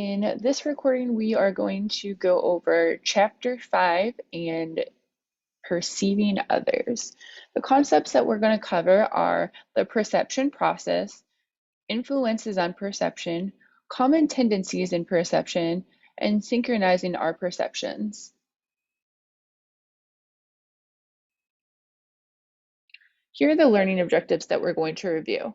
In this recording, we are going to go over Chapter 5 and perceiving others. The concepts that we're going to cover are the perception process, influences on perception, common tendencies in perception, and synchronizing our perceptions. Here are the learning objectives that we're going to review.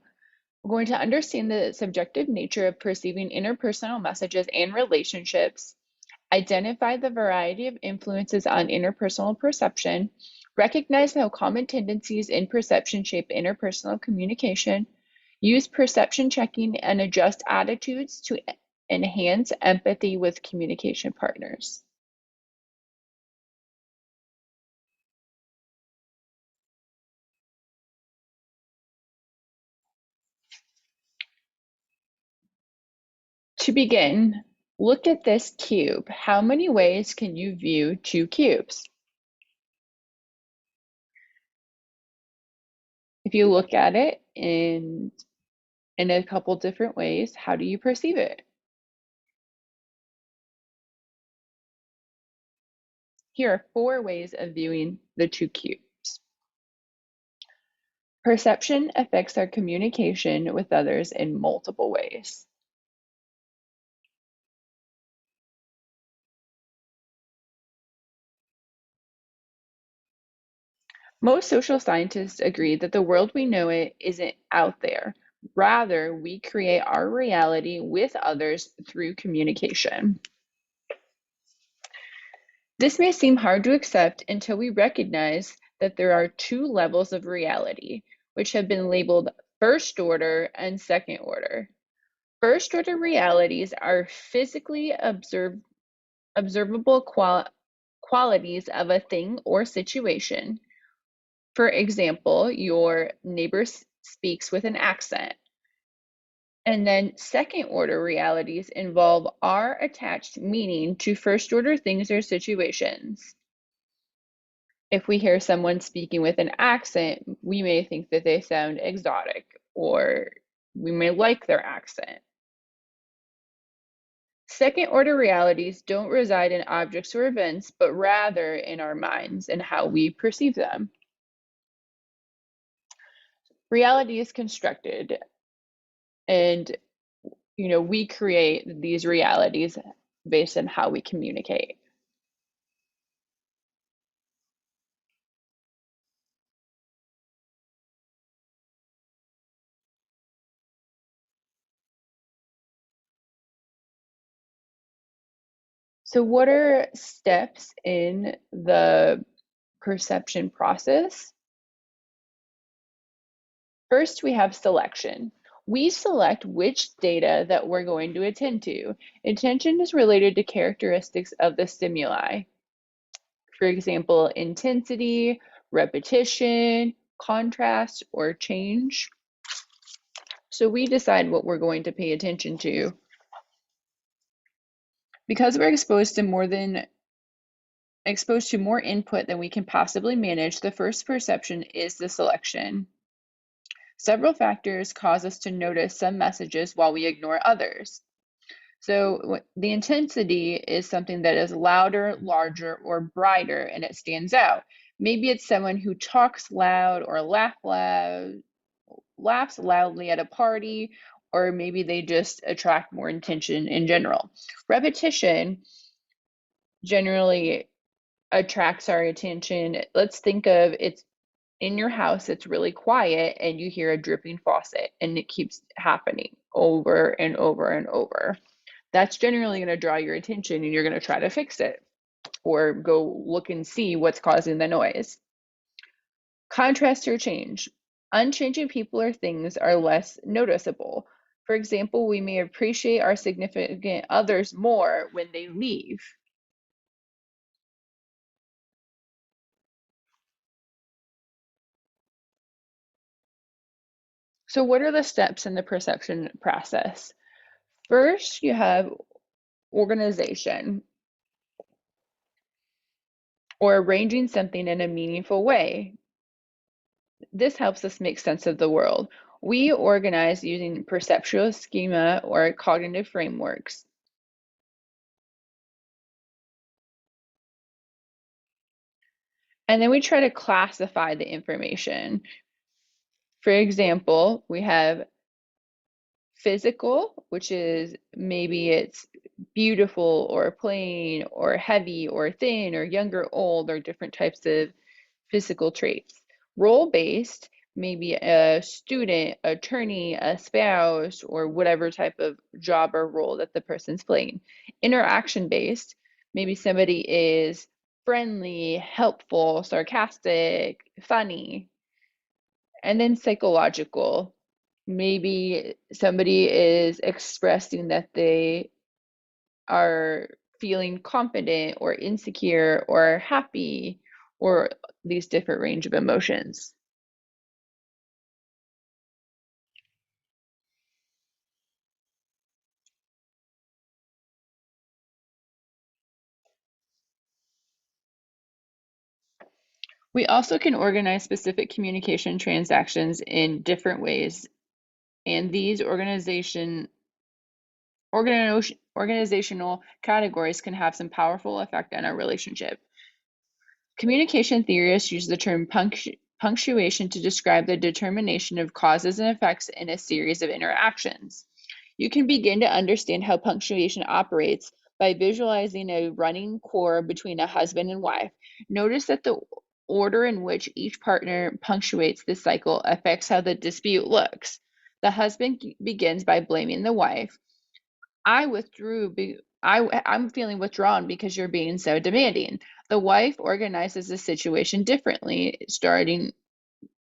We're going to understand the subjective nature of perceiving interpersonal messages and relationships, identify the variety of influences on interpersonal perception, recognize how common tendencies in perception shape interpersonal communication, use perception checking and adjust attitudes to enhance empathy with communication partners. To begin, look at this cube. How many ways can you view two cubes? If you look at it in a couple different ways, how do you perceive it? Here are 4 ways of viewing the two cubes. Perception affects our communication with others in multiple ways. Most social scientists agree that the world we know it isn't out there. Rather, we create our reality with others through communication. This may seem hard to accept until we recognize that there are 2 levels of reality, which have been labeled first order and second order. First order realities are physically observable qualities of a thing or situation. For example, your neighbor speaks with an accent. And then second order realities involve our attached meaning to first order things or situations. If we hear someone speaking with an accent, we may think that they sound exotic, or we may like their accent. Second order realities don't reside in objects or events, but rather in our minds and how we perceive them. Reality is constructed, and we create these realities based on how we communicate. So what are steps in the perception process? First, we have selection. We select which data that we're going to attend to. Attention is related to characteristics of the stimuli. For example, intensity, repetition, contrast, or change. So we decide what we're going to pay attention to. Because we're exposed to more input than we can possibly manage, the first perception is the selection. Several factors cause us to notice some messages while we ignore others. So the intensity is something that is louder, larger, or brighter, and it stands out. Maybe it's someone who talks loud or laughs loudly at a party, or maybe they just attract more attention in general. Repetition generally attracts our attention. Let's think of it's in your house, it's really quiet, and you hear a dripping faucet, and it keeps happening over and over and over. That's generally going to draw your attention, and you're going to try to fix it or go look and see what's causing the noise. Contrast or change. Unchanging people or things are less noticeable. For example, we may appreciate our significant others more when they leave. So what are the steps in the perception process? First, you have organization, or arranging something in a meaningful way. This helps us make sense of the world. We organize using perceptual schema or cognitive frameworks. And then we try to classify the information. For example, we have physical, which is maybe it's beautiful or plain or heavy or thin or young or old or different types of physical traits. Role-based, maybe a student, attorney, a spouse, or whatever type of job or role that the person's playing. Interaction-based, maybe somebody is friendly, helpful, sarcastic, funny. And then psychological, maybe somebody is expressing that they are feeling confident or insecure or happy or these different range of emotions. We also can organize specific communication transactions in different ways, and these organizational categories can have some powerful effect on our relationship. Communication theorists use the term punctuation to describe the determination of causes and effects in a series of interactions. You can begin to understand how punctuation operates by visualizing a running core between a husband and wife. Notice that the order in which each partner punctuates this cycle affects how the dispute looks. The husband begins by blaming the wife. I withdrew. I'm feeling withdrawn because you're being so demanding. The wife organizes the situation differently, starting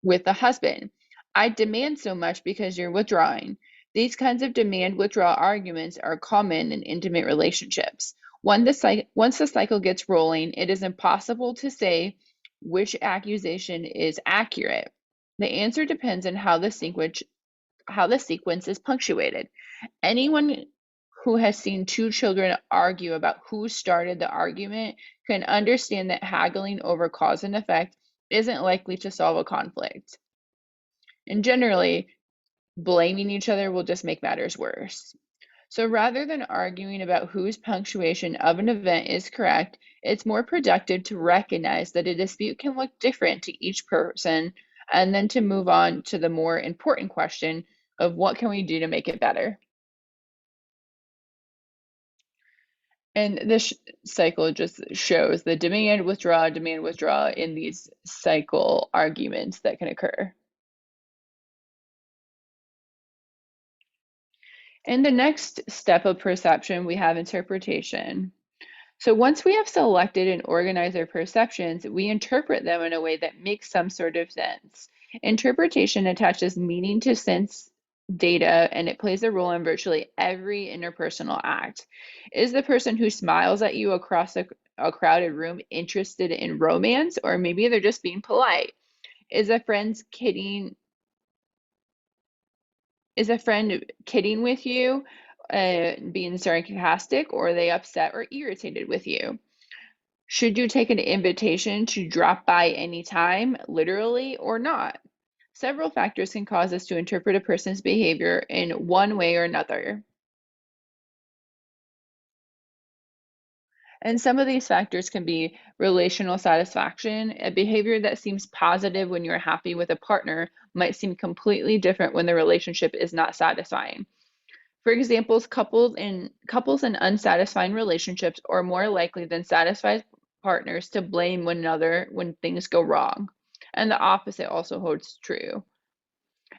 with the husband. I demand so much because you're withdrawing. These kinds of demand withdrawal arguments are common in intimate relationships. Once the cycle gets rolling, it is impossible to say which accusation is accurate. The answer depends on how the sequence is punctuated. Anyone who has seen two children argue about who started the argument can understand that haggling over cause and effect isn't likely to solve a conflict. And generally, blaming each other will just make matters worse. So rather than arguing about whose punctuation of an event is correct, it's more productive to recognize that a dispute can look different to each person and then to move on to the more important question of what can we do to make it better. And this cycle just shows the demand withdraw in these cycle arguments that can occur. In the next step of perception, we have interpretation. So once we have selected and organized our perceptions, we interpret them in a way that makes some sort of sense. Interpretation attaches meaning to sense data, and it plays a role in virtually every interpersonal act. Is the person who smiles at you across a crowded room interested in romance, or maybe they're just being polite? Is a friend's kidding is a friend kidding with you, being sarcastic, or are they upset or irritated with you? Should you take an invitation to drop by anytime, literally or not? Several factors can cause us to interpret a person's behavior in one way or another. And some of these factors can be relational satisfaction. A behavior that seems positive when you're happy with a partner might seem completely different when the relationship is not satisfying. For example, couples in unsatisfying relationships are more likely than satisfied partners to blame one another when things go wrong. And the opposite also holds true.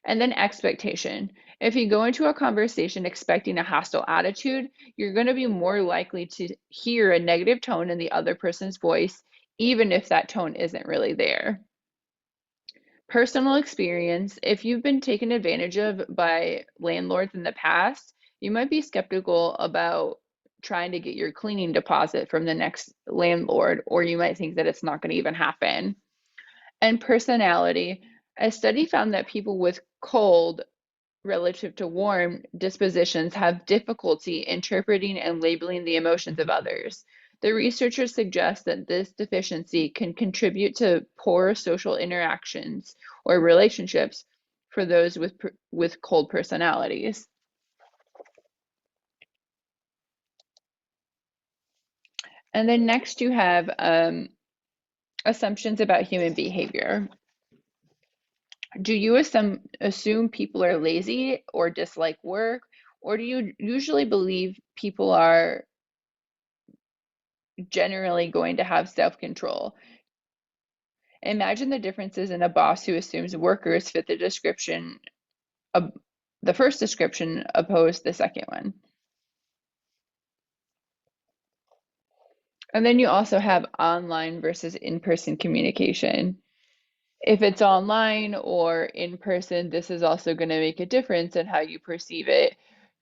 And then expectation. If you go into a conversation expecting a hostile attitude, you're going to be more likely to hear a negative tone in the other person's voice, even if that tone isn't really there. Personal experience, if you've been taken advantage of by landlords in the past, you might be skeptical about trying to get your cleaning deposit from the next landlord, or you might think that it's not going to even happen. And personality, a study found that people with cold relative to warm dispositions have difficulty interpreting and labeling the emotions of others. The researchers suggest that this deficiency can contribute to poor social interactions or relationships for those with cold personalities. And then next you have Assumptions about human behavior. Do you assume people are lazy or dislike work, or do you usually believe people are generally going to have self-control? Imagine the differences in a boss who assumes workers fit the description of the first description opposed the second one. And then you also have online versus in-person communication. If it's online or in person, this is also going to make a difference in how you perceive it.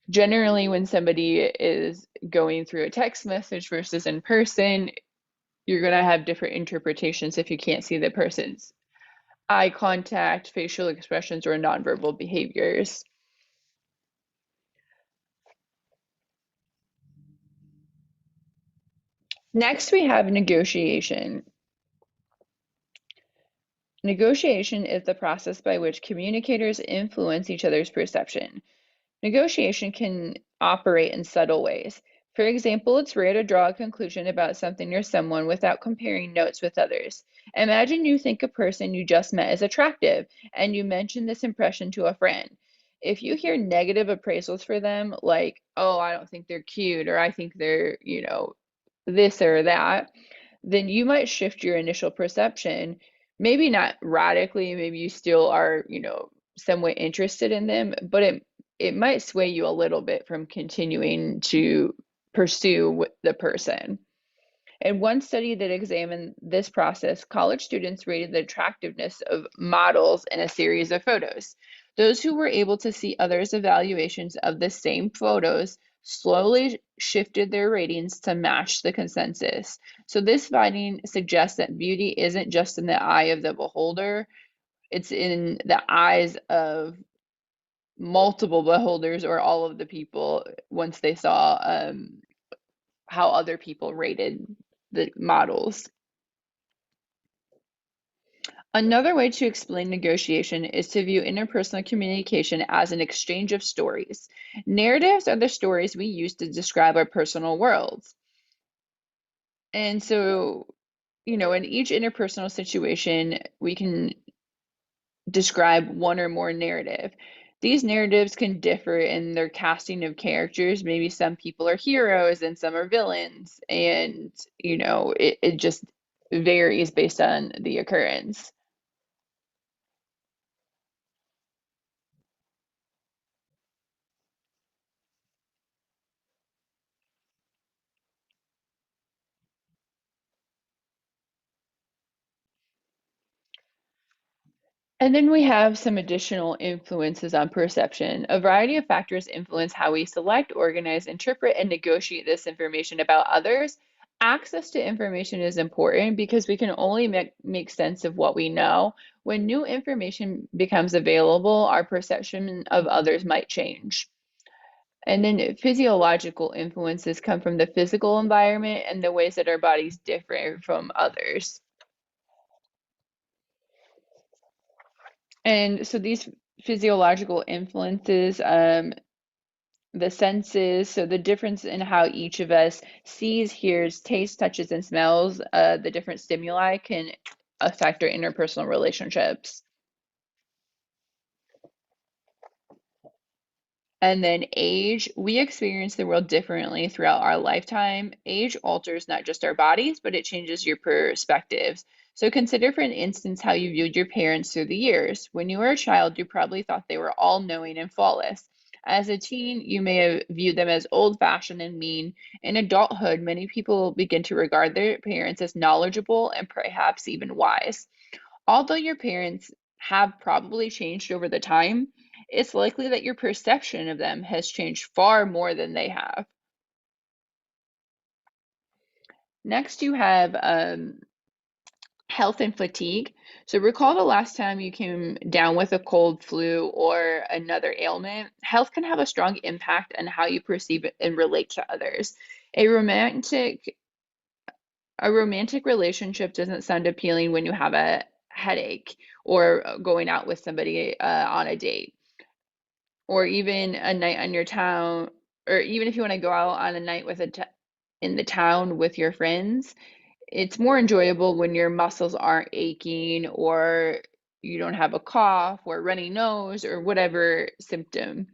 Generally, when somebody is going through a text message versus in person, you're going to have different interpretations if you can't see the person's eye contact, facial expressions, or nonverbal behaviors. Next, we have negotiation. Negotiation is the process by which communicators influence each other's perception. Negotiation can operate in subtle ways. For example, it's rare to draw a conclusion about something or someone without comparing notes with others. Imagine you think a person you just met is attractive and you mention this impression to a friend. If you hear negative appraisals for them, like, oh, I don't think they're cute, or I think they're, this or that, then you might shift your initial perception. Maybe not radically, maybe you still are, somewhat interested in them, but it might sway you a little bit from continuing to pursue the person. In one study that examined this process, college students rated the attractiveness of models in a series of photos. Those who were able to see others' evaluations of the same photos slowly shifted their ratings to match the consensus. So, this finding suggests that beauty isn't just in the eye of the beholder, it's in the eyes of multiple beholders or all of the people once they saw how other people rated the models. Another way to explain negotiation is to view interpersonal communication as an exchange of stories. Narratives are the stories we use to describe our personal worlds. And so, in each interpersonal situation, we can describe one or more narrative. These narratives can differ in their casting of characters. Maybe some people are heroes and some are villains. And, it just varies based on the occurrence. And then we have some additional influences on perception. A variety of factors influence how we select, organize, interpret, and negotiate this information about others. Access to information is important because we can only make sense of what we know. When new information becomes available, our perception of others might change. And then physiological influences come from the physical environment and the ways that our bodies differ from others. And so these physiological influences, the senses, so the difference in how each of us sees, hears, tastes, touches, and smells, the different stimuli can affect our interpersonal relationships. And then age, we experience the world differently throughout our lifetime. Age alters not just our bodies, but it changes your perspectives. So consider, for an instance, how you viewed your parents through the years. When you were a child, you probably thought they were all knowing and flawless. As a teen, you may have viewed them as old-fashioned and mean. In adulthood, many people begin to regard their parents as knowledgeable and perhaps even wise. Although your parents have probably changed over the time, it's likely that your perception of them has changed far more than they have. Next, you have health and fatigue. So, recall the last time you came down with a cold, flu, or another ailment. Health can have a strong impact on how you perceive it and relate to others. A romantic a romantic relationship doesn't sound appealing when you have a headache or going out with somebody on a date, or even a night on your town, or even if you want to go out on a night with in the town with your friends. It's more enjoyable when your muscles aren't aching or you don't have a cough or runny nose or whatever symptom.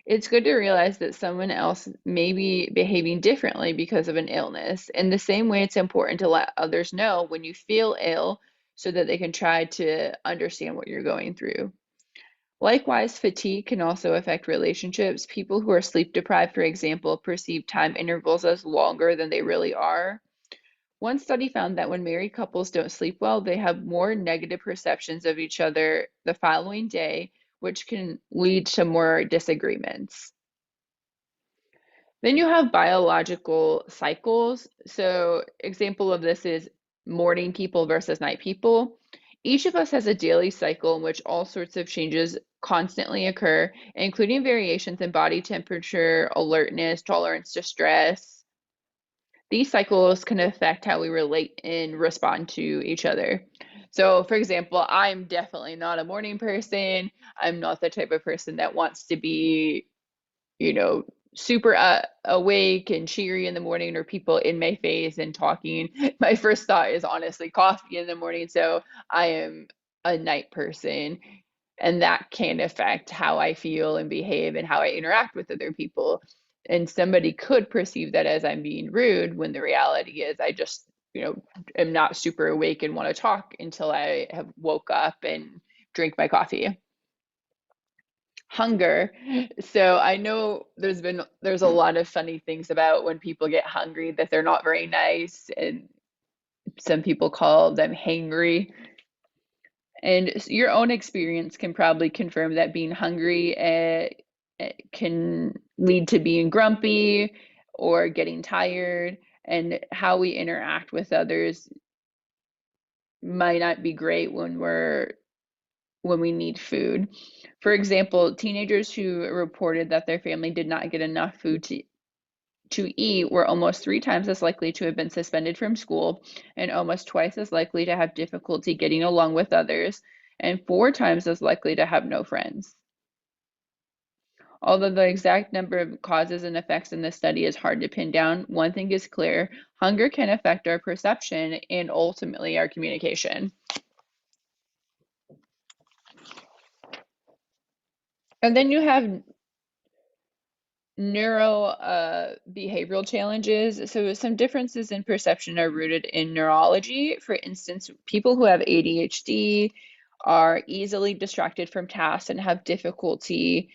It's good to realize that someone else may be behaving differently because of an illness. In the same way, it's important to let others know when you feel ill so that they can try to understand what you're going through. Likewise, fatigue can also affect relationships. People who are sleep deprived, for example, perceive time intervals as longer than they really are. One study found that when married couples don't sleep well, they have more negative perceptions of each other the following day, which can lead to more disagreements. Then you have biological cycles. So, example of this is morning people versus night people. Each of us has a daily cycle in which all sorts of changes constantly occur, including variations in body temperature, alertness, tolerance to stress. These cycles can affect how we relate and respond to each other. So, for example, I'm definitely not a morning person. I'm not the type of person that wants to be, you know, super awake and cheery in the morning or people in my face and talking. My first thought is honestly coffee in the morning. So I am a night person, and that can affect how I feel and behave and how I interact with other people. And somebody could perceive that as I'm being rude when the reality is I just, am not super awake and want to talk until I have woke up and drink my coffee. Hunger. So I know there's a lot of funny things about when people get hungry that they're not very nice, and some people call them hangry. And your own experience can probably confirm that being hungry can lead to being grumpy or getting tired, and how we interact with others might not be great when we need food. For example, teenagers who reported that their family did not get enough food to eat were almost 3 times as likely to have been suspended from school and almost twice as likely to have difficulty getting along with others and 4 times as likely to have no friends. Although the exact number of causes and effects in this study is hard to pin down, one thing is clear: hunger can affect our perception and ultimately our communication. And then you have neuro behavioral challenges. So some differences in perception are rooted in neurology. For instance, people who have ADHD are easily distracted from tasks and have difficulty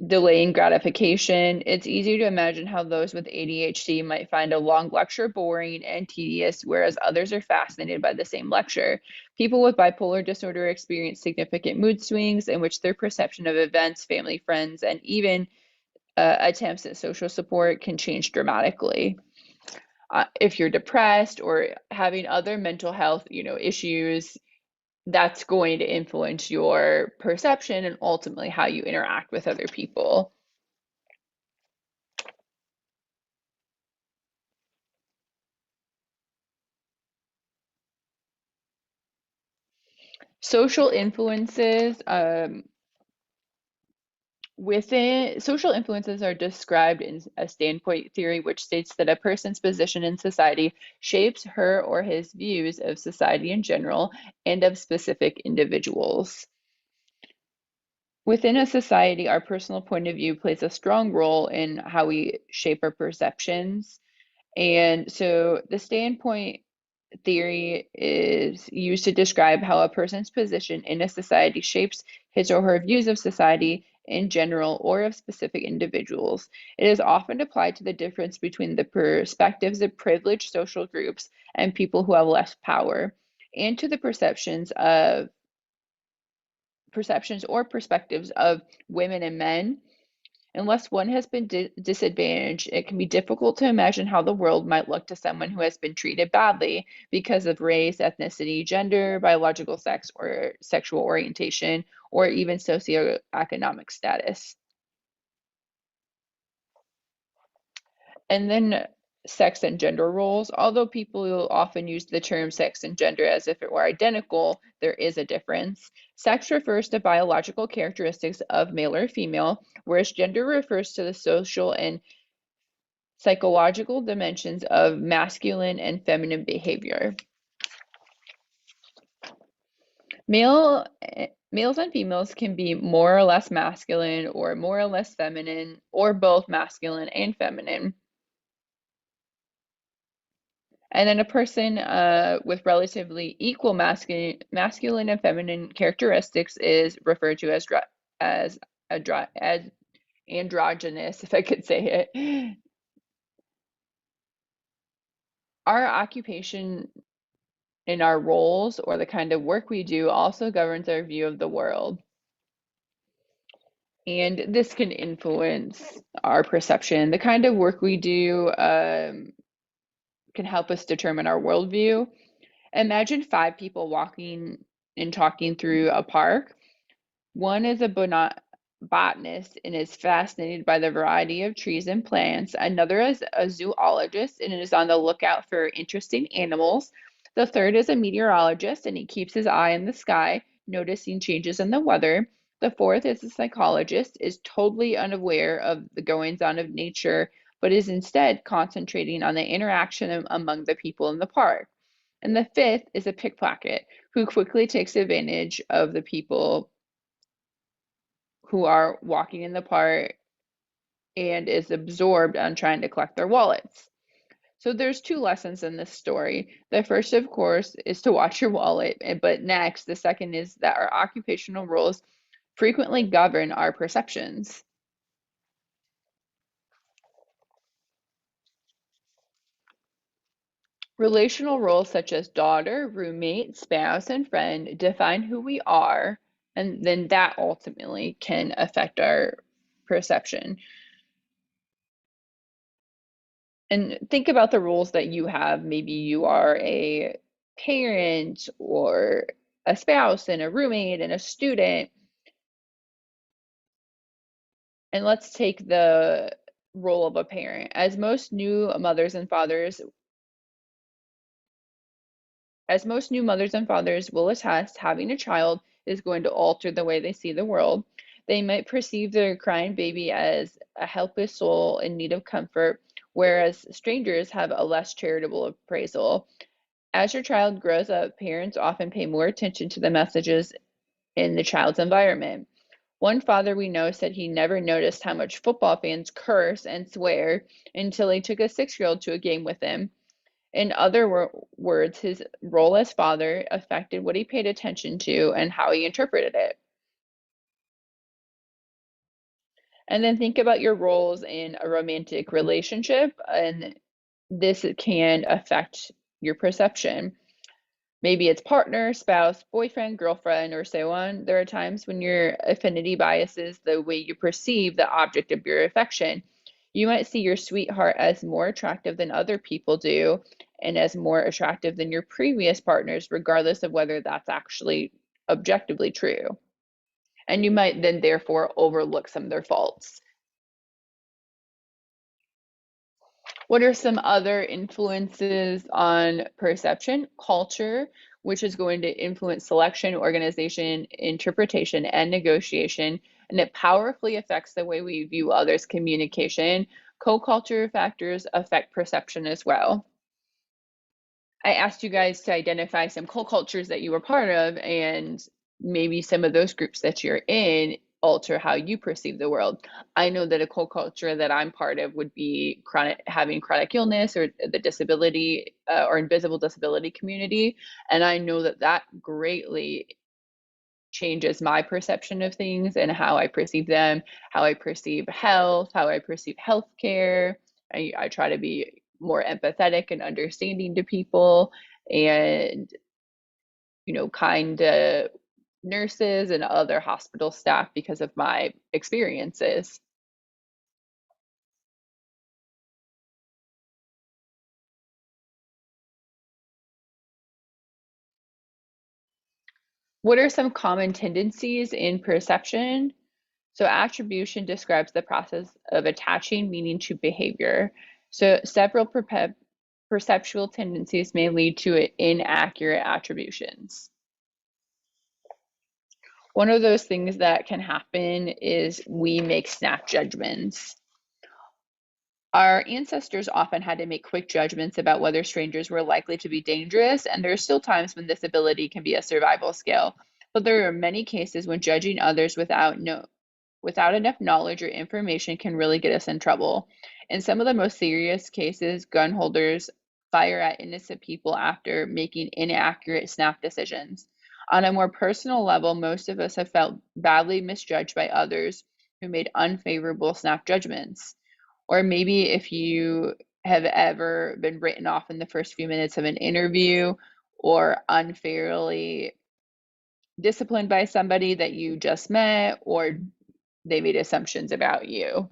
delaying gratification. It's easy to imagine how those with ADHD might find a long lecture boring and tedious, whereas others are fascinated by the same lecture. People with bipolar disorder experience significant mood swings in which their perception of events, family, friends, and even attempts at social support can change dramatically. If you're depressed or having other mental health, issues, that's going to influence your perception and ultimately how you interact with other people. Social influences, within social influences are described in a standpoint theory, which states that a person's position in society shapes her or his views of society in general and of specific individuals. Within a society, our personal point of view plays a strong role in how we shape our perceptions. And so the standpoint theory is used to describe how a person's position in a society shapes his or her views of society in general or of specific individuals. It is often applied to the difference between the perspectives of privileged social groups and people who have less power, and to the perceptions or perspectives of women and men. Unless one has been disadvantaged, it can be difficult to imagine how the world might look to someone who has been treated badly because of race, ethnicity, gender, biological sex, or sexual orientation, or even socioeconomic status. And then sex and gender roles. Although people often use the term sex and gender as if it were identical, there is a difference. Sex refers to biological characteristics of male or female, whereas gender refers to the social and Psychological dimensions of masculine and feminine behavior. Males and females can be more or less masculine or more or less feminine or both masculine and feminine. And then a person with relatively equal masculine and feminine characteristics is referred to as as androgynous, if I could say it. Our occupation and our roles or the kind of work we do also governs our view of the world. And this can influence our perception. The kind of work we do can help us determine our worldview. Imagine five people walking and talking through a park. One is a botanist and is fascinated by the variety of trees and plants. Another is a zoologist and is on the lookout for interesting animals. The third is a meteorologist and he keeps his eye in the sky, noticing changes in the weather. The fourth is a psychologist, is totally unaware of the goings on of nature, but is instead concentrating on the interaction among the people in the park. And the fifth is a pickpocket who quickly takes advantage of the people who are walking in the park and is absorbed on trying to collect their wallets. So there's two lessons in this story. The first, of course, is to watch your wallet, but next, the second is that our occupational roles frequently govern our perceptions. Relational roles such as daughter, roommate, spouse, and friend define who we are, and then that ultimately can affect our perception. And think about the roles that you have. Maybe you are a parent or a spouse and a roommate and a student. And let's take the role of a parent. As most new mothers and fathers will attest, having a child is going to alter the way they see the world. They might perceive their crying baby as a helpless soul in need of comfort, whereas strangers have a less charitable appraisal. As your child grows up, parents often pay more attention to the messages in the child's environment. One father we know said he never noticed how much football fans curse and swear until he took a 6-year-old to a game with him. In other words, his role as father affected what he paid attention to and how he interpreted it. And then think about your roles in a romantic relationship, and this can affect your perception. Maybe it's partner, spouse, boyfriend, girlfriend, or so on. There are times when your affinity biases the way you perceive the object of your affection. You might see your sweetheart as more attractive than other people do and as more attractive than your previous partners, regardless of whether that's actually objectively true. And you might then therefore overlook some of their faults. What are some other influences on perception? Culture, which is going to influence selection, organization, interpretation, and negotiation, and it powerfully affects the way we view others' communication. Co-culture factors affect perception as well. I asked you guys to identify some co-cultures that you were part of, and maybe some of those groups that you're in alter how you perceive the world. I know that a co-culture that I'm part of would be having chronic illness or the disability or invisible disability community, and I know that that greatly changes my perception of things and how I perceive them, how I perceive health, how I perceive healthcare. I try to be more empathetic and understanding to people and, kind to nurses and other hospital staff because of my experiences. What are some common tendencies in perception? So attribution describes the process of attaching meaning to behavior. So several perceptual tendencies may lead to inaccurate attributions. One of those things that can happen is we make snap judgments. Our ancestors often had to make quick judgments about whether strangers were likely to be dangerous, and there are still times when this ability can be a survival skill. But there are many cases when judging others without enough knowledge or information can really get us in trouble. In some of the most serious cases, gun holders fire at innocent people after making inaccurate snap decisions. On a more personal level, most of us have felt badly misjudged by others who made unfavorable snap judgments. Or maybe if you have ever been written off in the first few minutes of an interview or unfairly disciplined by somebody that you just met, or they made assumptions about you.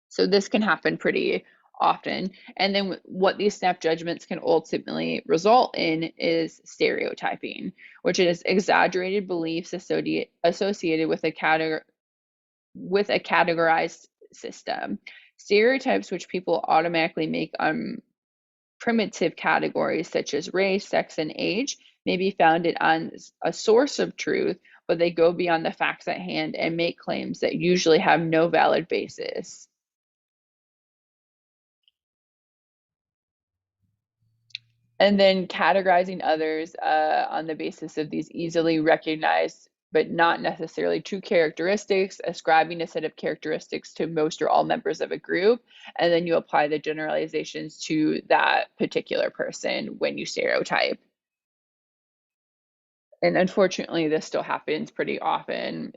So this can happen pretty often. And then what these snap judgments can ultimately result in is stereotyping, which is exaggerated beliefs associated with a categorized system. Stereotypes, which people automatically make on primitive categories such as race, sex, and age, may be founded on a source of truth, but they go beyond the facts at hand and make claims that usually have no valid basis. And then categorizing others on the basis of these easily recognized but not necessarily true characteristics, ascribing a set of characteristics to most or all members of a group, and then you apply the generalizations to that particular person when you stereotype. And unfortunately, this still happens pretty often.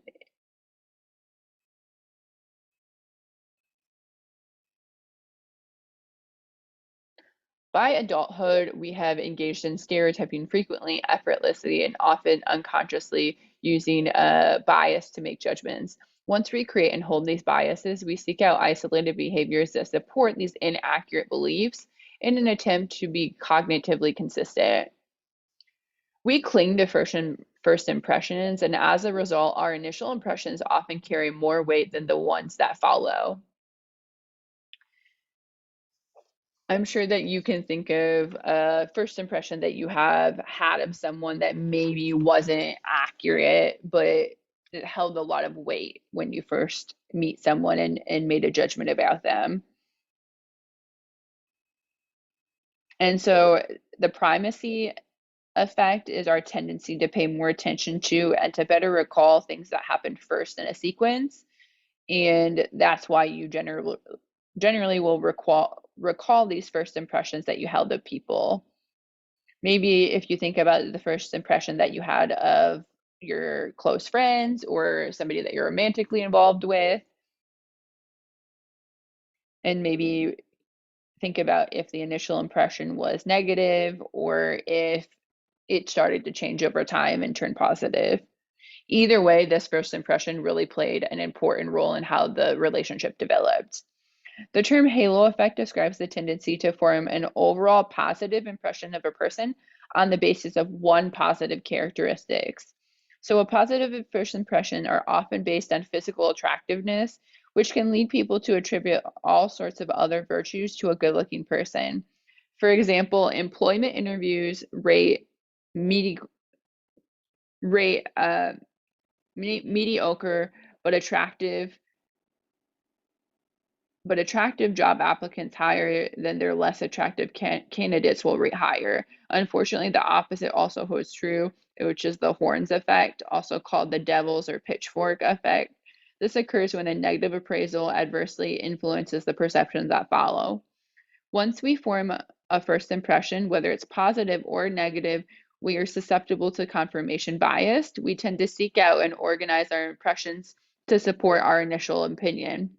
By adulthood, we have engaged in stereotyping frequently, effortlessly, and often unconsciously using a bias to make judgments. Once we create and hold these biases, we seek out isolated behaviors that support these inaccurate beliefs in an attempt to be cognitively consistent. We cling to first impressions, and as a result, our initial impressions often carry more weight than the ones that follow. I'm sure that you can think of a first impression that you have had of someone that maybe wasn't accurate, but it held a lot of weight when you first meet someone and made a judgment about them. And so the primacy effect is our tendency to pay more attention to and to better recall things that happened first in a sequence. And that's why you generally will recall these first impressions that you held of people. Maybe if you think about the first impression that you had of your close friends or somebody that you're romantically involved with, and maybe think about if the initial impression was negative or if it started to change over time and turn positive. Either way, this first impression really played an important role in how the relationship developed. The term halo effect describes the tendency to form an overall positive impression of a person on the basis of one positive characteristics. So, a positive first impression are often based on physical attractiveness, which can lead people to attribute all sorts of other virtues to a good looking person. For example, employment interviews medi- rate mediocre but attractive job applicants higher than their less attractive candidates will rate higher. Unfortunately, the opposite also holds true, which is the horns effect, also called the devil's or pitchfork effect. This occurs when a negative appraisal adversely influences the perceptions that follow. Once we form a first impression, whether it's positive or negative, we are susceptible to confirmation bias. We tend to seek out and organize our impressions to support our initial opinion.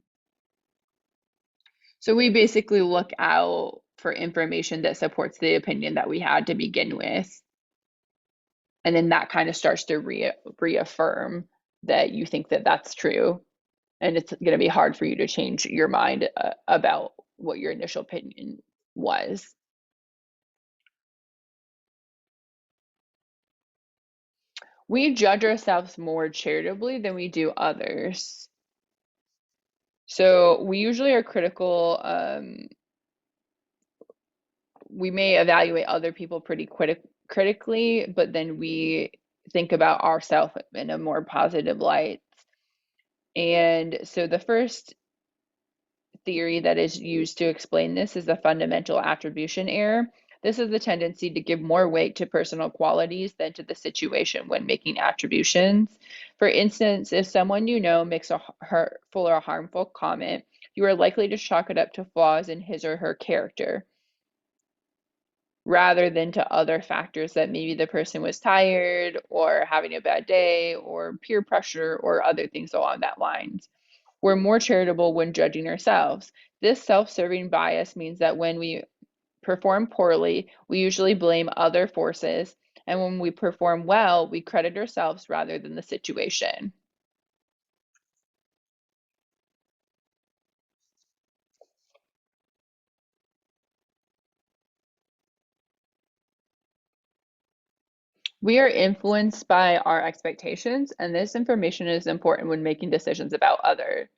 So we basically look out for information that supports the opinion that we had to begin with. And then that kind of starts to reaffirm that you think that that's true. And it's going to be hard for you to change your mind about what your initial opinion was. We judge ourselves more charitably than we do others. So we usually are critical. We may evaluate other people pretty critically, but then we think about ourselves in a more positive light. And so the first theory that is used to explain this is the fundamental attribution error. This is the tendency to give more weight to personal qualities than to the situation when making attributions. For instance, if someone you know makes a hurtful or harmful comment, you are likely to chalk it up to flaws in his or her character rather than to other factors that maybe the person was tired or having a bad day or peer pressure or other things along that lines. We're more charitable when judging ourselves. This self-serving bias means that when we perform poorly, we usually blame other forces, and when we perform well, we credit ourselves rather than the situation. We are influenced by our expectations, and this information is important when making decisions about other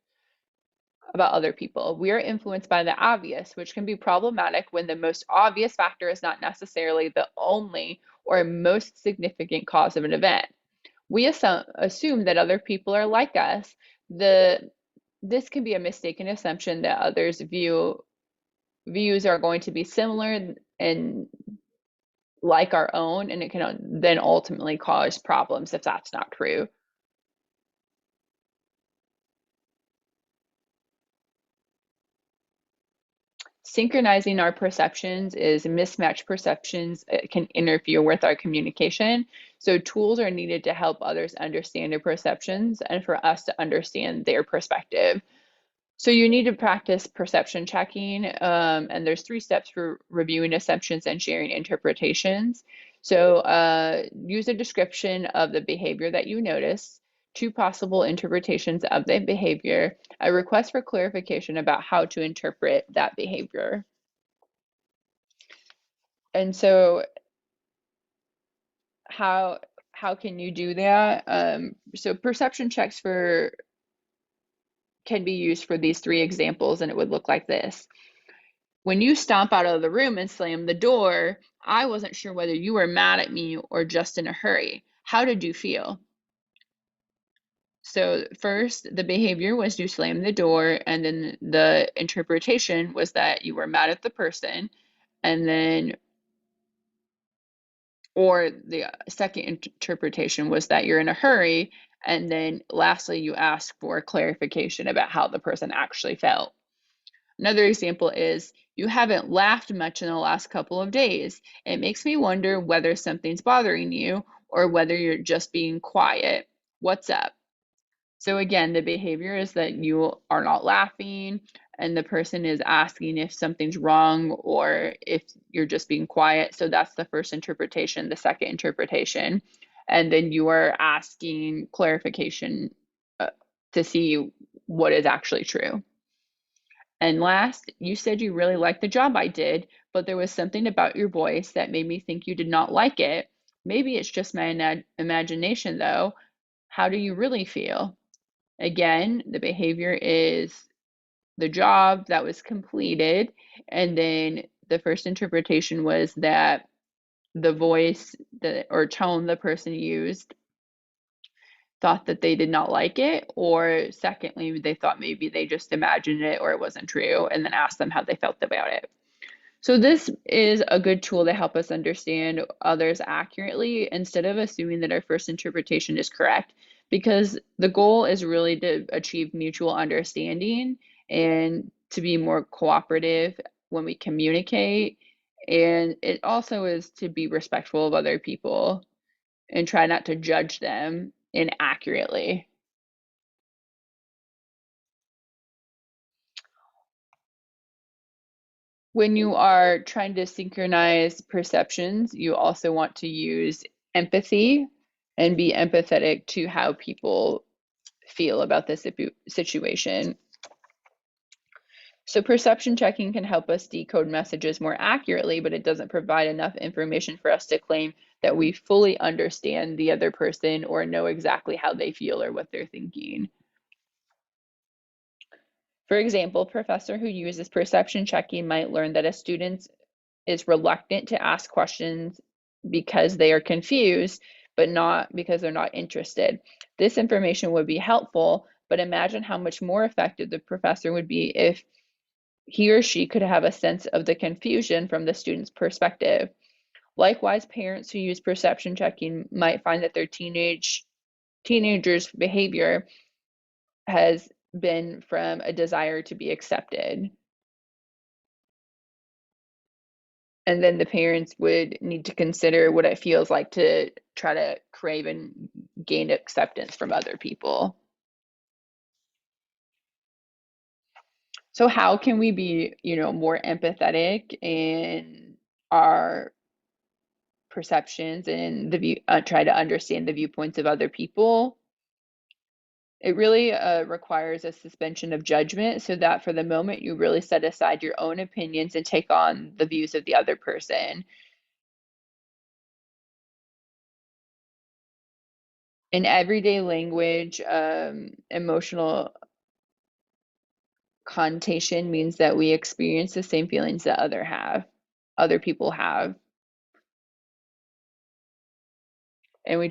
people. We are influenced by the obvious, which can be problematic when the most obvious factor is not necessarily the only or most significant cause of an event. We assume that other people are like us. This can be a mistaken assumption that others' views are going to be similar and like our own, and it can then ultimately cause problems if that's not true. Synchronizing our perceptions is mismatched perceptions can interfere with our communication. So tools are needed to help others understand their perceptions and for us to understand their perspective. So you need to practice perception checking, and there's 3 steps for reviewing assumptions and sharing interpretations. So use a description of the behavior that you notice, 2 possible interpretations of the behavior, a request for clarification about how to interpret that behavior. And so how how can you do that? So perception checks for can be used for these 3 examples, and it would look like this. When you stomp out of the room and slam the door, I wasn't sure whether you were mad at me or just in a hurry. How did you feel? So, first, the behavior was you slammed the door, and then the interpretation was that you were mad at the person, and then, or the second interpretation was that you're in a hurry, and then lastly, you ask for clarification about how the person actually felt. Another example is, you haven't laughed much in the last couple of days. It makes me wonder whether something's bothering you or whether you're just being quiet. What's up? So again, the behavior is that you are not laughing and the person is asking if something's wrong or if you're just being quiet. So that's the first interpretation. The second interpretation, and then you are asking clarification uh, to see what is actually true. And last, you said you really liked the job I did, but there was something about your voice that made me think you did not like it. Maybe it's just my imagination, though. How do you really feel? Again, the behavior is the job that was completed, and then the first interpretation was that the voice or tone the person used thought that they did not like it, or secondly, they thought maybe they just imagined it or it wasn't true, and then asked them how they felt about it. So this is a good tool to help us understand others accurately instead of assuming that our first interpretation is correct, because the goal is really to achieve mutual understanding and to be more cooperative when we communicate. And it also is to be respectful of other people and try not to judge them inaccurately. When you are trying to synchronize perceptions, you also want to use empathy and be empathetic to how people feel about this situation. So perception checking can help us decode messages more accurately, but it doesn't provide enough information for us to claim that we fully understand the other person or know exactly how they feel or what they're thinking. For example, a professor who uses perception checking might learn that a student is reluctant to ask questions because they are confused, but not because they're not interested. This information would be helpful, but imagine how much more effective the professor would be if he or she could have a sense of the confusion from the student's perspective. Likewise, parents who use perception checking might find that their teenager's behavior has been from a desire to be accepted. And then the parents would need to consider what it feels like to try to crave and gain acceptance from other people. So how can we be, more empathetic in our perceptions and try to understand the viewpoints of other people? It really requires a suspension of judgment so that for the moment you really set aside your own opinions and take on the views of the other person. In everyday language, emotional connotation means that we experience the same feelings that other people have, and we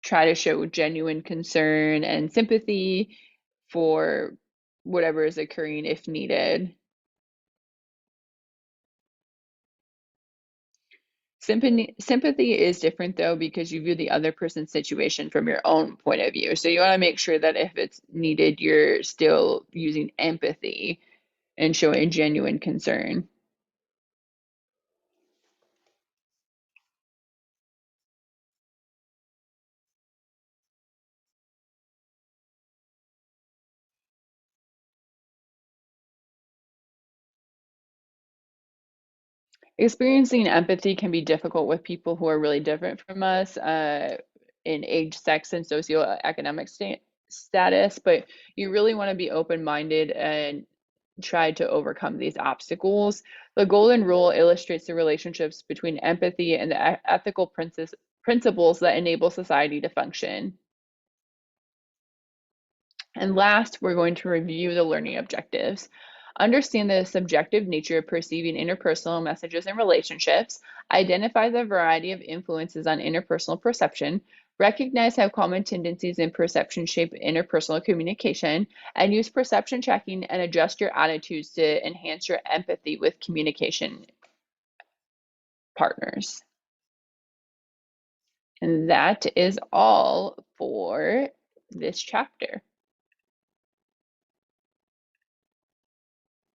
try to show genuine concern and sympathy for whatever is occurring if needed. Sympathy is different though because you view the other person's situation from your own point of view. So you want to make sure that if it's needed, you're still using empathy and showing genuine concern. Experiencing empathy can be difficult with people who are really different from us in age, sex, and socioeconomic status, but you really want to be open-minded and try to overcome these obstacles. The golden rule illustrates the relationships between empathy and the ethical principles that enable society to function. And last, we're going to review the learning objectives. Understand the subjective nature of perceiving interpersonal messages and relationships. Identify the variety of influences on interpersonal perception. Recognize how common tendencies in perception shape interpersonal communication. And use perception checking and adjust your attitudes to enhance your empathy with communication partners. And that is all for this chapter.